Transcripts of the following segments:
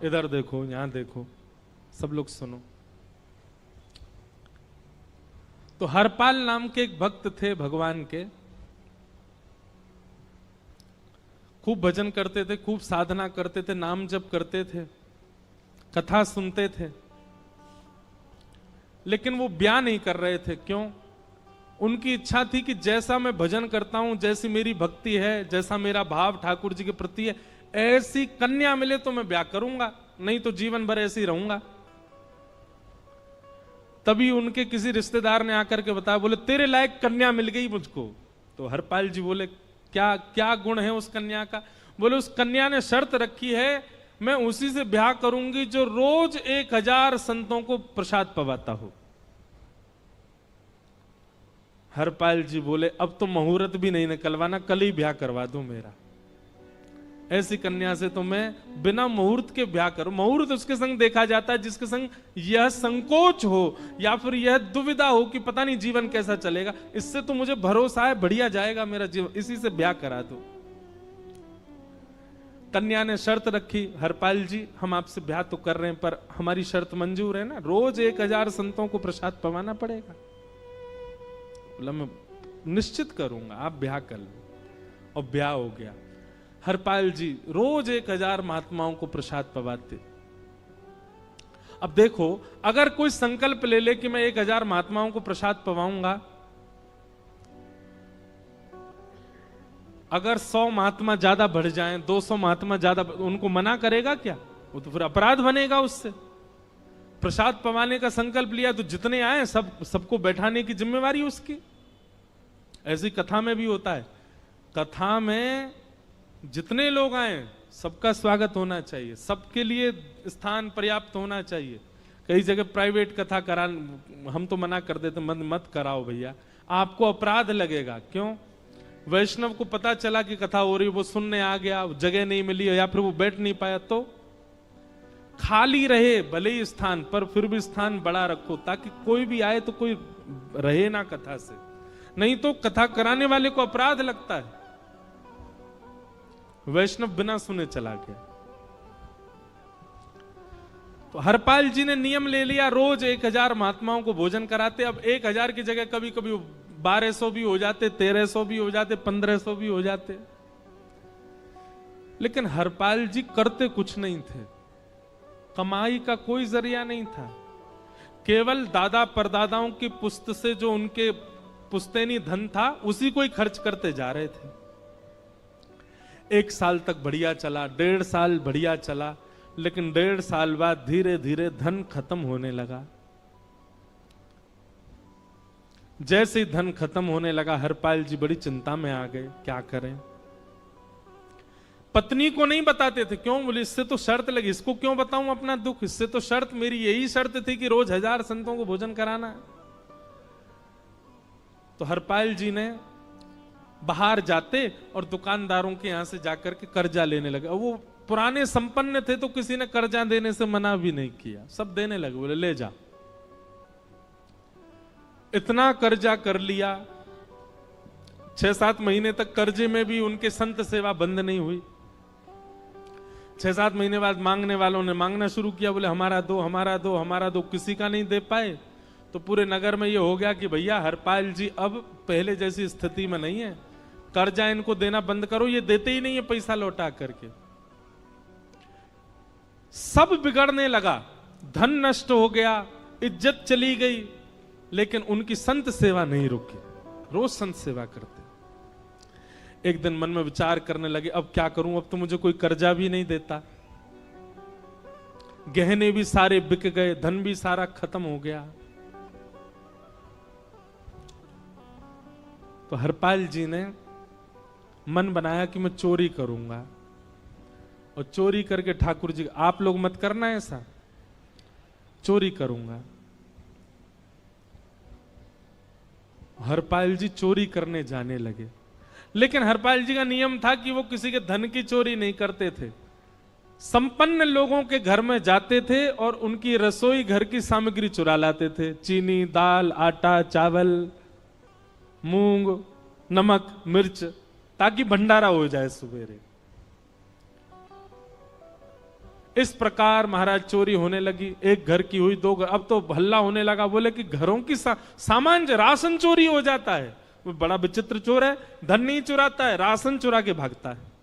इधर देखो, यहां देखो, सब लोग सुनो। तो हरपाल नाम के एक भक्त थे भगवान के, खूब भजन करते थे, खूब साधना करते थे, नाम जप करते थे, कथा सुनते थे, लेकिन वो ब्याह नहीं कर रहे थे। क्यों? उनकी इच्छा थी कि जैसा मैं भजन करता हूं, जैसी मेरी भक्ति है, जैसा मेरा भाव ठाकुर जी के प्रति है, ऐसी कन्या मिले तो मैं ब्याह करूंगा, नहीं तो जीवन भर ऐसे ही रहूंगा। तभी उनके किसी रिश्तेदार ने आकर के बताया, बोले तेरे लायक कन्या मिल गई मुझको। तो हरपाल जी बोले, क्या क्या गुण है उस कन्या का? बोले उस कन्या ने शर्त रखी है, मैं उसी से ब्याह करूंगी जो रोज 1000 संतों को प्रसाद पवाता हो। हरपाल जी बोले, अब तो मुहूर्त भी नहीं निकलवाना, कल ही ब्याह करवा दो मेरा। ऐसी कन्या से तो मैं बिना मुहूर्त के ब्याह करूं। मुहूर्त उसके संग देखा जाता है जिसके संग यह संकोच हो या फिर यह दुविधा हो कि पता नहीं जीवन कैसा चलेगा। इससे तो मुझे भरोसा है बढ़िया जाएगा मेरा जीवन, इसी से ब्याह करा दो। कन्या ने शर्त रखी, हरपाल जी हम आपसे ब्याह तो कर रहे हैं पर हमारी शर्त मंजूर है ना, रोज 1000 संतों को प्रसाद पवाना पड़ेगा। बोला मैं निश्चित करूंगा, आप ब्याह कर लो। और ब्याह हो गया। हरपाल जी रोज 1000 महात्माओं को प्रसाद पवाते। अब देखो, अगर कोई संकल्प ले ले कि मैं 1000 महात्माओं को प्रसाद पवाऊंगा, अगर 100 महात्मा ज्यादा बढ़ जाएं, 200 महात्मा ज्यादा, उनको मना करेगा क्या? वो तो फिर अपराध बनेगा उससे। प्रसाद पवाने का संकल्प लिया तो जितने आए सबको बैठाने की जिम्मेवारी उसकी। ऐसी कथा में भी होता है, कथा में जितने लोग आए सबका स्वागत होना चाहिए, सबके लिए स्थान पर्याप्त होना चाहिए। कई जगह प्राइवेट कथा करा, हम तो मना कर देते, मत कराओ भैया, आपको अपराध लगेगा। क्यों? वैष्णव को पता चला कि कथा हो रही, वो सुनने आ गया, जगह नहीं मिली या फिर वो बैठ नहीं पाया, तो खाली रहे भले ही स्थान, पर फिर भी स्थान बड़ा रखो ताकि कोई भी आए तो कोई रहे ना कथा से, नहीं तो कथा कराने वाले को अपराध लगता है। वैष्णव बिना सुने चला गया। तो हरपाल जी ने नियम ले लिया, रोज 1000 महात्माओं को भोजन कराते। अब 1000 की जगह कभी कभी 1200 भी हो जाते, 1300 भी हो जाते, 1500 भी हो जाते, लेकिन हरपाल जी करते कुछ नहीं थे। कमाई का कोई जरिया नहीं था, केवल दादा परदादाओं की पुश्त से जो उनके पुश्तैनी धन था उसी को ही खर्च करते जा रहे थे। 1 साल तक बढ़िया चला, 1.5 साल बढ़िया चला, लेकिन 1.5 साल बाद धीरे धीरे धन खत्म होने लगा। जैसे ही धन खत्म होने लगा, हरपाल जी बड़ी चिंता में आ गए, क्या करें। पत्नी को नहीं बताते थे। क्यों? बोले इससे तो शर्त लगी, इसको क्यों बताऊं अपना दुख, इससे तो शर्त मेरी यही शर्त थी कि रोज 1000 संतों को भोजन कराना। तो हरपाल जी ने बाहर जाते और दुकानदारों के यहां से जाकर के कर्जा लेने लगे। वो पुराने संपन्न थे तो किसी ने कर्जा देने से मना भी नहीं किया, सब देने लगे, बोले ले जा। इतना कर्जा कर लिया, 6-7 महीने तक कर्जे में भी उनके संत सेवा बंद नहीं हुई। 6-7 महीने बाद मांगने वालों ने मांगना शुरू किया, बोले हमारा दो, हमारा दो, हमारा दो। किसी का नहीं दे पाए तो पूरे नगर में ये हो गया कि भैया हरपाल जी अब पहले जैसी स्थिति में नहीं है, कर्जा इनको देना बंद करो, ये देते ही नहीं है पैसा लौटा करके। सब बिगड़ने लगा, धन नष्ट हो गया, इज्जत चली गई, लेकिन उनकी संत सेवा नहीं रुकी, रोज संत सेवा करते। एक दिन मन में विचार करने लगे, अब क्या करूं, अब तो मुझे कोई कर्जा भी नहीं देता, गहने भी सारे बिक गए, धन भी सारा खत्म हो गया। तो हरपाल जी ने मन बनाया कि मैं चोरी करूंगा, और चोरी करके ठाकुर जी, आप लोग मत करना ऐसा, चोरी करूंगा। हरपाल जी चोरी करने जाने लगे, लेकिन हरपाल जी का नियम था कि वो किसी के धन की चोरी नहीं करते थे। संपन्न लोगों के घर में जाते थे और उनकी रसोई घर की सामग्री चुरा लाते थे, चीनी, दाल, आटा, चावल, मूंग, नमक, मिर्च, ताकि भंडारा हो जाए सवेरे। इस प्रकार महाराज चोरी होने लगी। एक घर की हुई, दो घर, अब तो हल्ला होने लगा। बोले कि घरों की सामान राशन चोरी हो जाता है। वो बड़ा विचित्र चोर है, धन नहीं चुराता है, राशन चुरा के भागता है।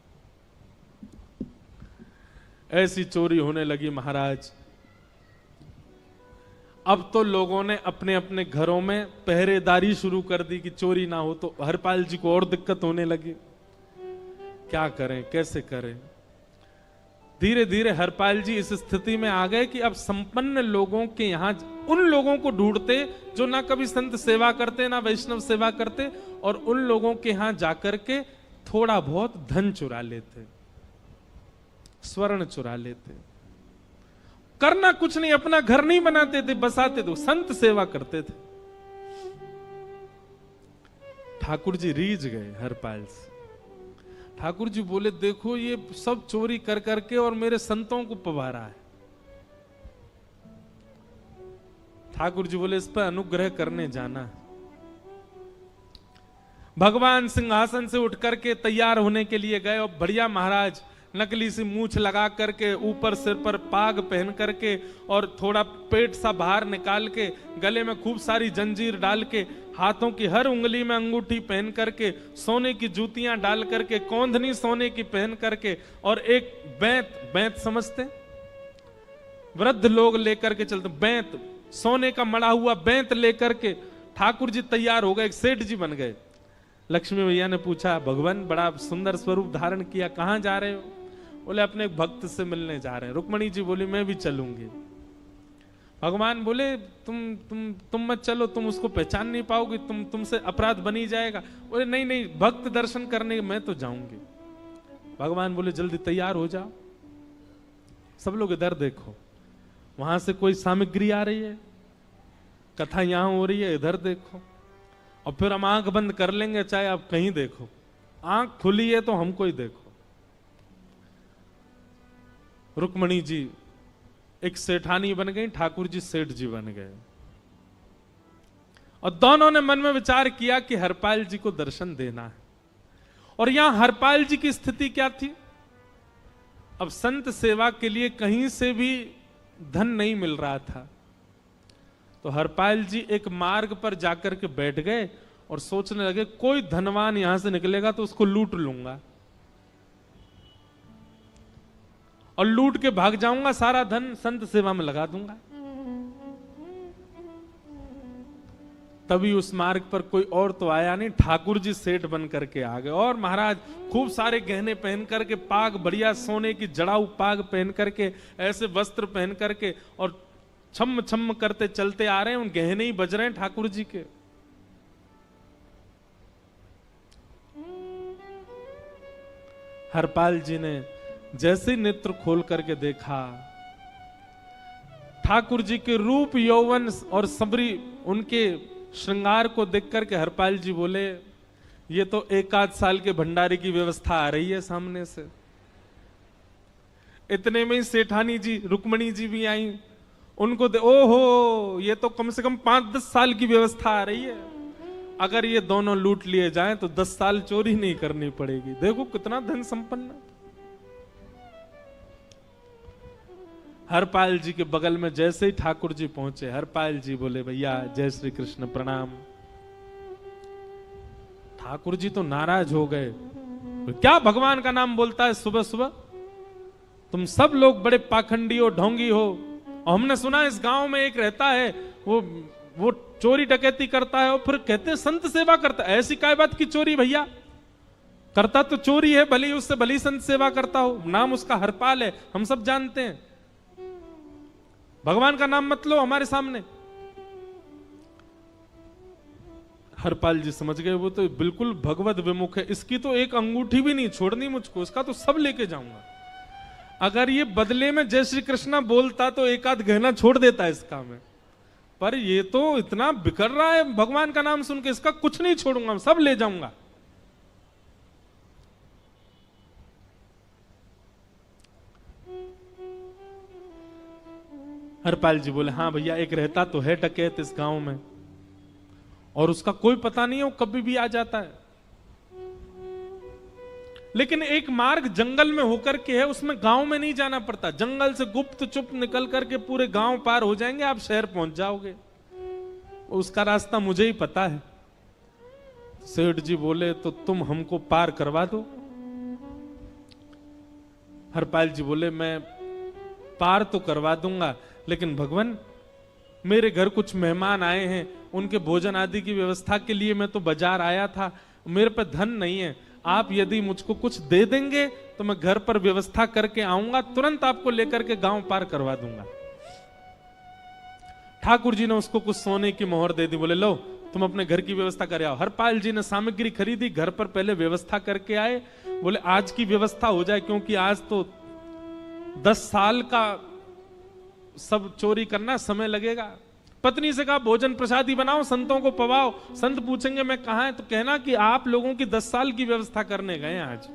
ऐसी चोरी होने लगी महाराज। अब तो लोगों ने अपने अपने घरों में पहरेदारी शुरू कर दी कि चोरी ना हो। तो हरपाल जी को और दिक्कत होने लगी, क्या करें, कैसे करें। धीरे धीरे हरपाल जी इस स्थिति में आ गए कि अब संपन्न लोगों के यहां उन लोगों को ढूंढते जो ना कभी संत सेवा करते ना वैष्णव सेवा करते, और उन लोगों के यहां जाकर के थोड़ा बहुत धन चुरा लेते, स्वर्ण चुरा लेते। करना कुछ नहीं, अपना घर नहीं बनाते थे, बसाते थे, संत सेवा करते थे। ठाकुर जी रीझ गए हरपाल से। ठाकुर जी बोले, देखो ये सब चोरी कर करके और मेरे संतों को पवारा है। ठाकुर जी बोले, इस पर अनुग्रह करने जाना। भगवान सिंहासन से उठ करके तैयार होने के लिए गए, और बढ़िया महाराज नकली सी मूछ लगा करके, ऊपर सिर पर पाग पहन करके, और थोड़ा पेट सा बाहर निकाल के, गले में खूब सारी जंजीर डाल के, हाथों की हर उंगली में अंगूठी पहन करके, सोने की जूतियां डाल करके, कौंधनी सोने की पहन करके, और एक बैंत समझते, वृद्ध लोग लेकर के चलते, बैंत, सोने का मड़ा हुआ बैंत लेकर के ठाकुर जी तैयार हो गए, एक सेठ जी बन गए। लक्ष्मी भैया ने पूछा, भगवान बड़ा सुंदर स्वरूप धारण किया, कहां जा रहे हो? बोले, अपने भक्त से मिलने जा रहे हैं। रुक्मणी जी बोली, मैं भी चलूंगी। भगवान बोले, तुम मत चलो, तुम उसको पहचान नहीं पाओगे, तुमसे अपराध बनी जाएगा। बोले, नहीं नहीं, भक्त दर्शन करने मैं तो जाऊंगी। भगवान बोले, जल्दी तैयार हो जाओ। सब लोग इधर देखो, वहां से कोई सामग्री आ रही है, कथा यहां हो रही है, इधर देखो, और फिर हम आंख बंद कर लेंगे, चाहे आप कहीं देखो। आंख खुली है तो हमको ही देखो। रुक्मणी जी एक सेठानी बन गई, ठाकुर जी सेठ जी बन गए, और दोनों ने मन में विचार किया कि हरपाल जी को दर्शन देना है। और यहां हरपाल जी की स्थिति क्या थी? अब संत सेवा के लिए कहीं से भी धन नहीं मिल रहा था। तो हरपाल जी एक मार्ग पर जाकर के बैठ गए और सोचने लगे, कोई धनवान यहां से निकलेगा तो उसको लूट लूंगा, और लूट के भाग जाऊंगा, सारा धन संत सेवा में लगा दूंगा। तभी उस मार्ग पर कोई और तो आया नहीं, ठाकुर जी सेठ बन करके आ गए। और महाराज खूब सारे गहने पहन करके, पाग बढ़िया सोने की जड़ाऊ पाग पहन करके, ऐसे वस्त्र पहन करके, और छम छम करते चलते आ रहे हैं। उन गहने ही बज रहे हैं ठाकुर जी के। हरपाल जी ने जैसे ही नेत्र खोल करके देखा, ठाकुर जी के रूप यौवन और सबरी उनके श्रृंगार को देख करके हरपाल जी बोले, ये तो 1 आध साल के भंडारे की व्यवस्था आ रही है सामने से। इतने में ही सेठानी जी, रुक्मणी जी भी आई। उनको ओहो, ये तो कम से कम 5-10 साल की व्यवस्था आ रही है। अगर ये दोनों लूट लिए जाएं तो 10 साल चोरी नहीं करनी पड़ेगी। देखो कितना धन संपन्न। हरपाल जी के बगल में जैसे ही ठाकुर जी पहुंचे, हरपाल जी बोले, भैया जय श्री कृष्ण, प्रणाम। ठाकुर जी तो नाराज हो गए, क्या भगवान का नाम बोलता है सुबह सुबह? तुम सब लोग बड़े पाखंडी हो, ढोंगी हो, और हमने सुना इस गांव में एक रहता है, वो चोरी डकैती करता है, और फिर कहते हैं संत सेवा करता है। ऐसी काय बात की चोरी भैया? करता तो चोरी है, भली उससे भली संत सेवा करता हो। नाम उसका हरपाल है, हम सब जानते हैं। भगवान का नाम मत लो हमारे सामने। हरपाल जी समझ गए, वो तो बिल्कुल भगवत विमुख है, इसकी तो एक अंगूठी भी नहीं छोड़नी मुझको, इसका तो सब लेके जाऊंगा। अगर ये बदले में जय श्री कृष्णा बोलता तो एक आध गहना छोड़ देता इसका में, पर ये तो इतना बिखर रहा है भगवान का नाम सुन के, इसका कुछ नहीं छोड़ूंगा, सब ले जाऊंगा। हरपाल जी बोले, हाँ भैया, एक रहता तो है डकैत इस गांव में, और उसका कोई पता नहीं है, वो कभी भी आ जाता है। लेकिन एक मार्ग जंगल में होकर के है, उसमें गांव में नहीं जाना पड़ता। जंगल से गुप्त चुप निकल करके पूरे गांव पार हो जाएंगे, आप शहर पहुंच जाओगे। उसका रास्ता मुझे ही पता है। सेठ जी बोले तो तुम हमको पार करवा दो। हरपाल जी बोले मैं पार तो करवा दूंगा, लेकिन भगवान मेरे घर कुछ मेहमान आए हैं, उनके भोजन आदि की व्यवस्था के लिए मैं तो बाजार आया था, मेरे पे धन नहीं है। आप यदि मुझको कुछ दे देंगे तो मैं घर पर व्यवस्था करके आऊंगा, तुरंत आपको लेकर के गांव पार करवा दूंगा। ठाकुर जी ने उसको कुछ सोने की मोहर दे दी। बोले लो तुम अपने घर की व्यवस्था कर आओ। हरपाल जी ने सामग्री खरीदी, घर पर पहले व्यवस्था करके आए। बोले आज की व्यवस्था हो जाए, क्योंकि आज तो 10 साल का सब चोरी करना समय लगेगा। पत्नी से कहा भोजन प्रसादी बनाओ, संतों को पवाओ। संत पूछेंगे मैं कहां है, तो कहना कि आप लोगों की 10 साल की व्यवस्था करने गए आज।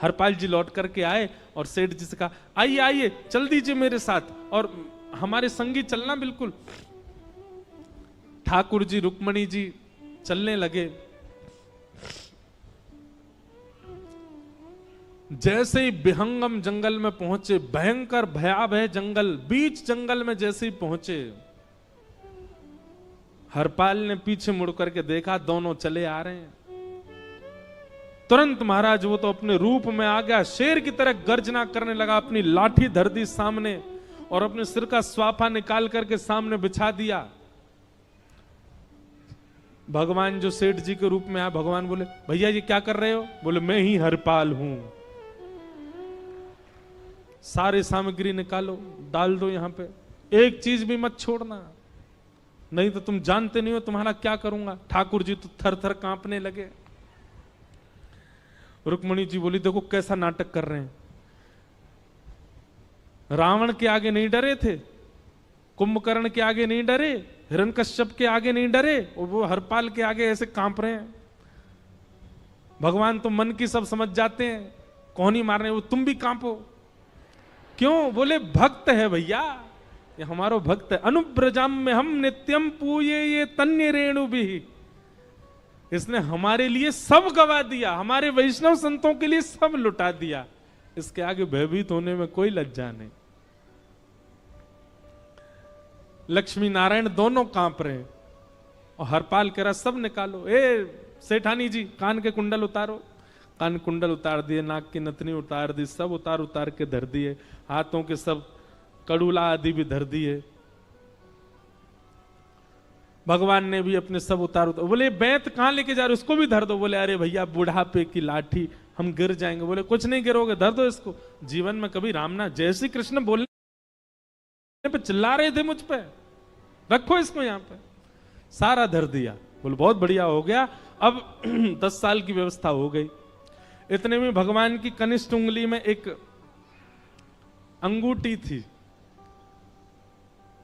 हरपाल जी लौट करके आए और सेठ जी से कहा आइए आइए चल दीजिए मेरे साथ और हमारे संगी चलना बिल्कुल। ठाकुर जी रुक्मणी जी चलने लगे। जैसे ही विहंगम जंगल में पहुंचे, भयंकर भयावह जंगल, बीच जंगल में जैसे ही पहुंचे, हरपाल ने पीछे मुड़ करके देखा, दोनों चले आ रहे हैं। तुरंत महाराज वो तो अपने रूप में आ गया, शेर की तरह गर्जना करने लगा, अपनी लाठी धर दी सामने और अपने सिर का स्वाफा निकाल करके सामने बिछा दिया। भगवान जो सेठ जी के रूप में आया, भगवान बोले भैया ये क्या कर रहे हो? बोले मैं ही हरपाल हूं। सारे सामग्री निकालो, डाल दो यहां पे, एक चीज भी मत छोड़ना, नहीं तो तुम जानते नहीं हो तुम्हारा क्या करूंगा। ठाकुर जी तो थर थर कांपने लगे। रुक्मणी जी बोली देखो कैसा नाटक कर रहे हैं। रावण के आगे नहीं डरे थे, कुंभकर्ण के आगे नहीं डरे, हिरण्यकश्यप के आगे नहीं डरे, और वो हरपाल के आगे ऐसे कांप रहे हैं। भगवान तो मन की सब समझ जाते हैं, कौन ही मारने, वो तुम भी कांपो क्यों? बोले भक्त है भैया, ये हमारो भक्त है। अनुब्रजाम में हम नित्यम पूये ये तन्य रेणु भी, इसने हमारे लिए सब गवा दिया, हमारे वैष्णव संतों के लिए सब लुटा दिया, इसके आगे भयभीत होने में कोई लज्जा नहीं। लक्ष्मी नारायण दोनों कांप रहे हैं और हरपाल कह रहा सब निकालो। ए सेठानी जी कान के कुंडल उतारो। कान कुंडल उतार दिए, नाक की नथनी उतार दी, सब उतार के धर दिए, हाथों के सब कड़ूला आदि भी धर दिए। भगवान ने भी अपने सब उतार। बोले बैंत कहां लेके जा रहे, उसको भी धर दो। बोले अरे भैया बुढ़ापे की लाठी, हम गिर जाएंगे। बोले कुछ नहीं गिरोगे, धर दो इसको। जीवन में कभी राम ना, जय श्री कृष्ण बोलने पे चिल्ला रहे थे मुझ पे, रखो इसको यहां पे। सारा धर दिया। बोले बहुत बढ़िया हो गया, अब 10 साल की व्यवस्था हो गई। इतने में भगवान की कनिष्ठ उंगली में एक अंगूठी थी।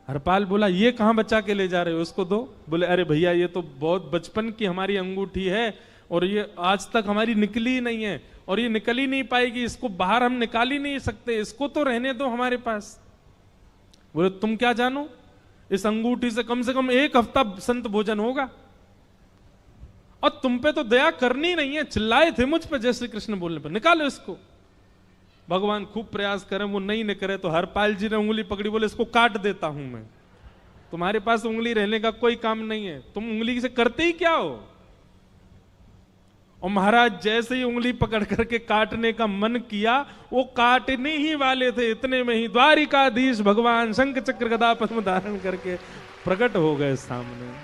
हरपाल बोला ये कहां बचा के ले जा रहे हो, उसको दो। बोले अरे भैया ये तो बहुत बचपन की हमारी अंगूठी है और ये आज तक हमारी निकली ही नहीं है और ये निकल ही नहीं पाएगी, इसको बाहर हम निकाल ही नहीं सकते, इसको तो रहने दो हमारे पास। बोले तुम क्या जानो, इस अंगूठी से कम 1 हफ्ता संत भोजन होगा और तुम पे तो दया करनी नहीं है। चिल्लाए थे मुझ पे जय श्री कृष्ण बोलने पर, निकालो इसको। भगवान खूब प्रयास करें, वो नहीं निकले तो हरपाल जी ने उंगली पकड़ी। बोले इसको काट देता हूं मैं, तुम्हारे पास उंगली रहने का कोई काम नहीं है, तुम उंगली से करते ही क्या हो। और महाराज जैसे ही उंगली पकड़ करके काटने का मन किया, वो काटने ही वाले थे, इतने में ही द्वारिकाधीश भगवान शंख चक्र गदा पद्म धारण करके प्रकट हो गए सामने।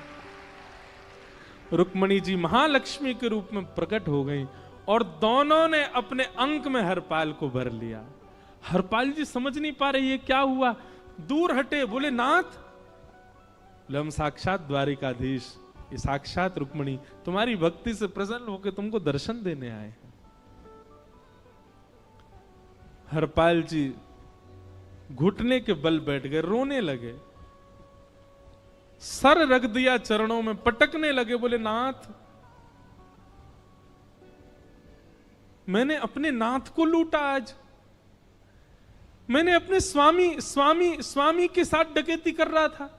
रुक्मणी जी महालक्ष्मी के रूप में प्रकट हो गई और दोनों ने अपने अंक में हरपाल को भर लिया। हरपाल जी समझ नहीं पा रहे ये क्या हुआ, दूर हटे। बोले नाथ, बोले हम साक्षात द्वारिकाधीश, ये साक्षात रुक्मणी तुम्हारी भक्ति से प्रसन्न होकर तुमको दर्शन देने आए हैं। हरपाल जी घुटने के बल बैठ गए, रोने लगे, सर रख दिया चरणों में, पटकने लगे। बोले नाथ, मैंने अपने नाथ को लूटा, आज मैंने अपने स्वामी के साथ डकैती कर रहा था,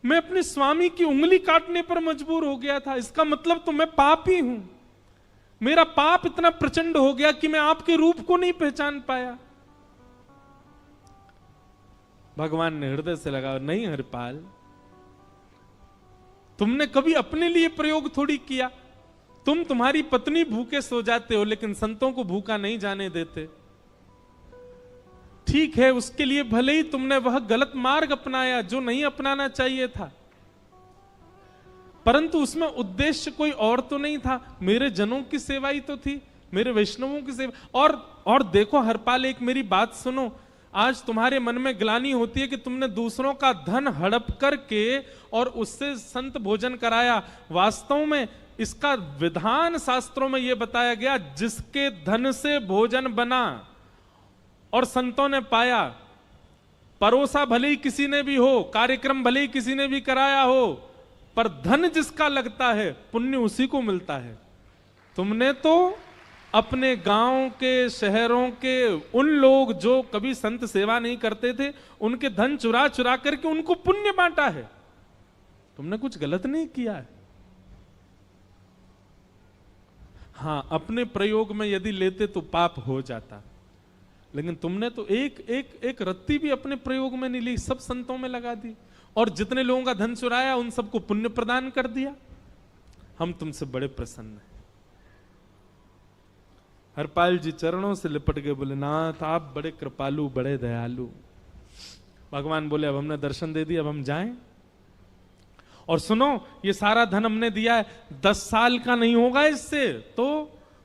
मैं अपने स्वामी की उंगली काटने पर मजबूर हो गया था, इसका मतलब तो मैं पापी हूं। मेरा पाप इतना प्रचंड हो गया कि मैं आपके रूप को नहीं पहचान पाया। भगवान ने हृदय से लगा, नहीं हरिपाल, तुमने कभी अपने लिए प्रयोग थोड़ी किया। तुम्हारी पत्नी भूखे सो जाते हो, लेकिन संतों को भूखा नहीं जाने देते। ठीक है, उसके लिए भले ही तुमने वह गलत मार्ग अपनाया जो नहीं अपनाना चाहिए था, परंतु उसमें उद्देश्य कोई और तो नहीं था, मेरे जनों की सेवा ही तो थी, मेरे वैष्णवों की सेवा। और देखो हरपाल, एक मेरी बात सुनो, आज तुम्हारे मन में ग्लानि होती है कि तुमने दूसरों का धन हड़प करके और उससे संत भोजन कराया। वास्तव में इसका विधान शास्त्रों में यह बताया गया, जिसके धन से भोजन बना और संतों ने पाया, परोसा भले ही किसी ने भी हो, कार्यक्रम भले ही किसी ने भी कराया हो, पर धन जिसका लगता है पुण्य उसी को मिलता है। तुमने तो अपने गांव के, शहरों के उन लोग जो कभी संत सेवा नहीं करते थे, उनके धन चुरा चुरा करके उनको पुण्य बांटा है। तुमने कुछ गलत नहीं किया है। हां, अपने प्रयोग में यदि लेते तो पाप हो जाता, लेकिन तुमने तो एक रत्ती भी अपने प्रयोग में नहीं ली, सब संतों में लगा दी, और जितने लोगों का धन चुराया उन सबको पुण्य प्रदान कर दिया। हम तुमसे बड़े प्रसन्न हैं। हरपाल जी चरणों से लिपट गए, बोले नाथ आप बड़े कृपालु, बड़े दयालु। भगवान बोले अब हमने दर्शन दे दिया, अब हम जाएं। और सुनो, ये सारा धन हमने दिया है, 10 साल का नहीं होगा इससे। तो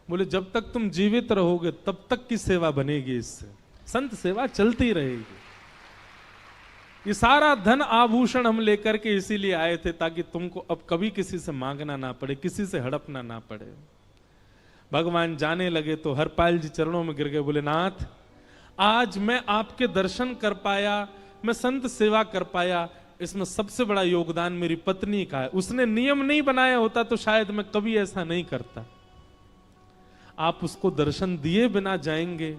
बोले जब तक तुम जीवित रहोगे तब तक की सेवा बनेगी, इससे संत सेवा चलती रहेगी। ये सारा धन आभूषण हम लेकर के इसीलिए आए थे, ताकि तुमको अब कभी किसी से मांगना ना पड़े, किसी से हड़पना ना पड़े। भगवान जाने लगे तो हरपाल जी चरणों में गिर गए, बोले नाथ आज मैं आपके दर्शन कर पाया, मैं संत सेवा कर पाया, इसमें सबसे बड़ा योगदान मेरी पत्नी का है। उसने नियम नहीं बनाया होता तो शायद मैं कभी ऐसा नहीं करता। आप उसको दर्शन दिए बिना जाएंगे,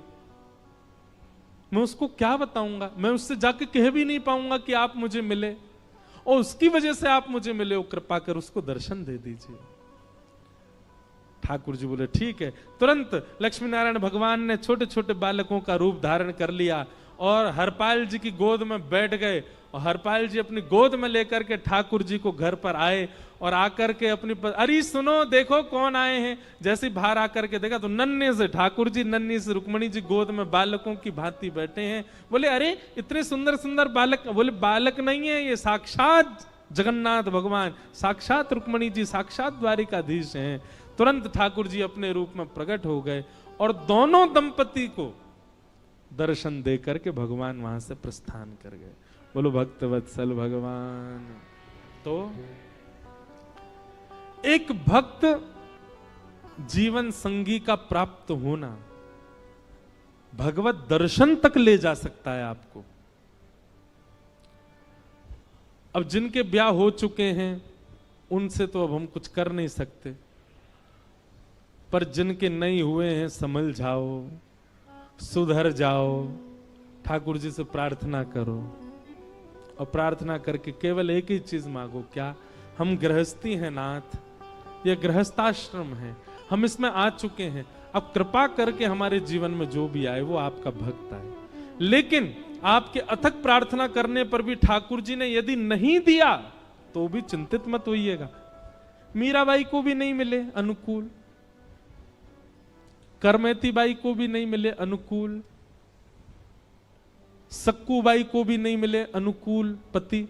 मैं उसको क्या बताऊंगा? मैं उससे जाके कह भी नहीं पाऊंगा कि आप मुझे मिले, और उसकी वजह से आप मुझे मिले, वो कृपा कर उसको दर्शन दे दीजिए। ठाकुर जी बोले ठीक है। तुरंत लक्ष्मी नारायण भगवान ने छोटे छोटे बालकों का रूप धारण कर लिया और हरपाल जी की गोद में बैठ गए, और हरपाल जी अपनी गोद में लेकर के ठाकुर जी को घर पर आए, और आकर के अपनी अरे सुनो देखो कौन आए हैं। जैसे बाहर आकर के देखा तो नन्हे से ठाकुर जी, नन्ही से रुक्मणी जी गोद में बालकों की भांति बैठे हैं। बोले अरे इतने सुंदर सुंदर बालक। बोले बालक नहीं है, ये साक्षात जगन्नाथ भगवान, साक्षात रुक्मणी जी, साक्षात द्वारिकाधीश हैं। तुरंत ठाकुर जी अपने रूप में प्रकट हो गए और दोनों दंपति को दर्शन दे करके भगवान वहां से प्रस्थान कर गए। बोलो भक्त वत्सल भगवान। तो एक भक्त जीवन संगी का प्राप्त होना भगवत दर्शन तक ले जा सकता है आपको। अब जिनके ब्याह हो चुके हैं उनसे तो अब हम कुछ कर नहीं सकते, पर जिनके नहीं हुए हैं संभल जाओ, सुधर जाओ, ठाकुर जी से प्रार्थना करो, और प्रार्थना करके केवल एक ही चीज मांगो, क्या? हम गृहस्थी हैं नाथ, यह गृहस्थाश्रम है, हम इसमें आ चुके हैं, अब कृपा करके हमारे जीवन में जो भी आए वो आपका भक्त आए। लेकिन आपके अथक प्रार्थना करने पर भी ठाकुर जी ने यदि नहीं दिया तो भी चिंतित मत होइएगा। मीराबाई को भी नहीं मिले अनुकूल, करमेती बाई को भी नहीं मिले अनुकूल, सक्कू बाई को भी नहीं मिले अनुकूल पति,